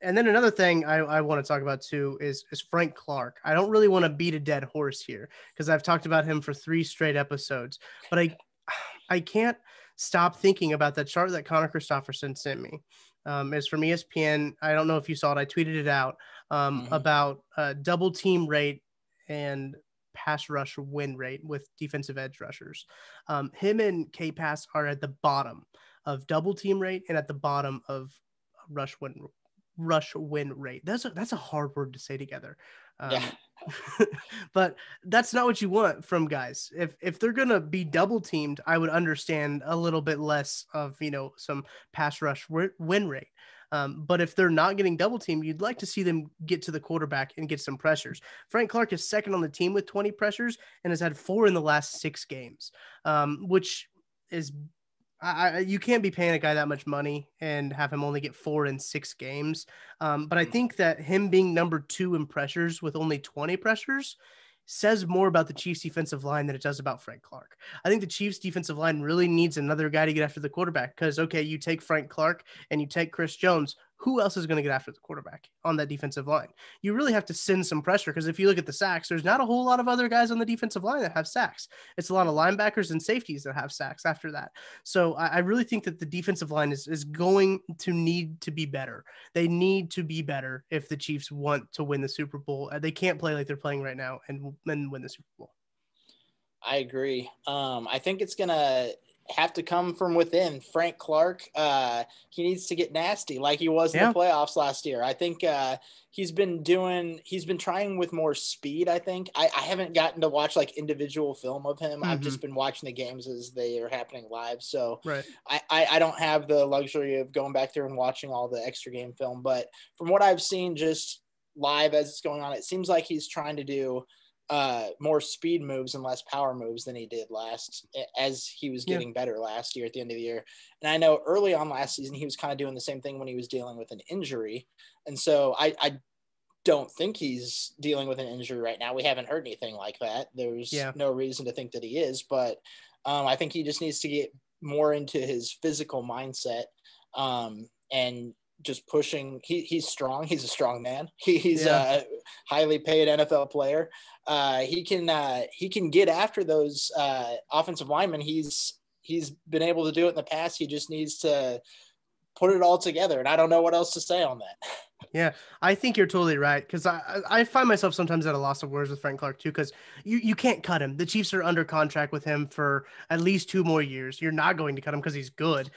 And then another thing I want to talk about too is Frank Clark. I don't really want to beat a dead horse here because I've talked about him for 3 straight episodes, but I can't stop thinking about that chart that Connor Christopherson sent me. It's from ESPN. I don't know if you saw it. I tweeted it out about double team rate and pass rush win rate with defensive edge rushers. Him and K-Pass are at the bottom of double team rate and at the bottom of rush win rate. That's a hard word to say together. Yeah. But that's not what you want from guys. If they're gonna be double teamed, I would understand a little bit less of some pass rush win rate. But if they're not getting double teamed, you'd like to see them get to the quarterback and get some pressures. Frank Clark is second on the team with 20 pressures and has had 4 in the last 6 games, which is you can't be paying a guy that much money and have him only get 4 in 6 games. But I think that him being number 2 in pressures with only 20 pressures says more about the Chiefs defensive line than it does about Frank Clark. I think the Chiefs defensive line really needs another guy to get after the quarterback because, okay, you take Frank Clark and you take Chris Jones. Who else is going to get after the quarterback on that defensive line? You really have to send some pressure because if you look at the sacks, there's not a whole lot of other guys on the defensive line that have sacks. It's a lot of linebackers and safeties that have sacks after that. So I really think that the defensive line is going to need to be better. They need to be better if the Chiefs want to win the Super Bowl. They can't play like they're playing right now and win the Super Bowl. I agree. I think it's going to have to come from within. Frank Clark, he needs to get nasty like he was in the playoffs last year. I think he's been trying with more speed. I think I haven't gotten to watch like individual film of him. I've just been watching the games as they are happening live. So I don't have the luxury of going back there and watching all the extra game film, but from what I've seen just live as it's going on, it seems like he's trying to do more speed moves and less power moves than he did as he was getting better last year at the end of the year. And I know early on last season, he was kind of doing the same thing when he was dealing with an injury. And so I don't think he's dealing with an injury right now. We haven't heard anything like that. There's no reason to think that he is, but I think he just needs to get more into his physical mindset and just pushing. He's strong. He's a strong man. He's a highly paid NFL player. He can get after those offensive linemen. He's been able to do it in the past. He just needs to put it all together. And I don't know what else to say on that. Yeah, I think you're totally right because I find myself sometimes at a loss of words with Frank Clark too because you can't cut him. The Chiefs are under contract with him for at least 2 more years. You're not going to cut him because he's good.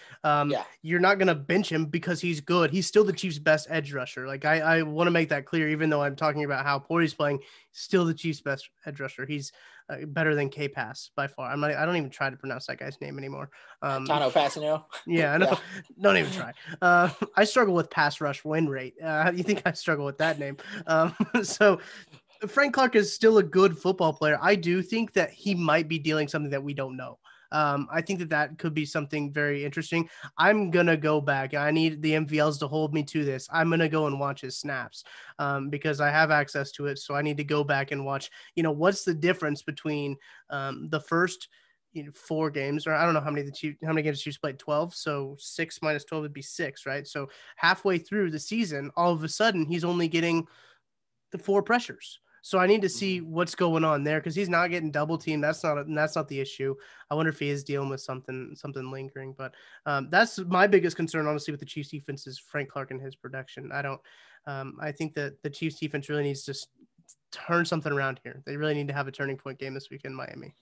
You're not going to bench him because he's good. He's still the Chiefs' best edge rusher. Like I want to make that clear, even though I'm talking about how poor he's playing. Still the Chiefs' best edge rusher. He's better than K-Pass by far. I don't even try to pronounce that guy's name anymore. Tano Passino. Yeah, I know. Yeah. Don't even try. I struggle with pass rush win rate. You think I struggle with that name? So Frank Clark is still a good football player. I do think that he might be dealing something that we don't know. I think that could be something very interesting. I'm going to go back. I need the MVLs to hold me to this. I'm going to go and watch his snaps because I have access to it. So I need to go back and watch, what's the difference between the first 4 games, or I don't know how many games the Chiefs played, 12. So 6 minus 12 would be 6, right? So halfway through the season, all of a sudden he's only getting the 4 pressures. So I need to see what's going on there because he's not getting double teamed. That's not the issue. I wonder if he is dealing with something lingering. But that's my biggest concern, honestly, with the Chiefs defense is Frank Clark and his production. I think that the Chiefs defense really needs to turn something around here. They really need to have a turning point game this weekend in Miami.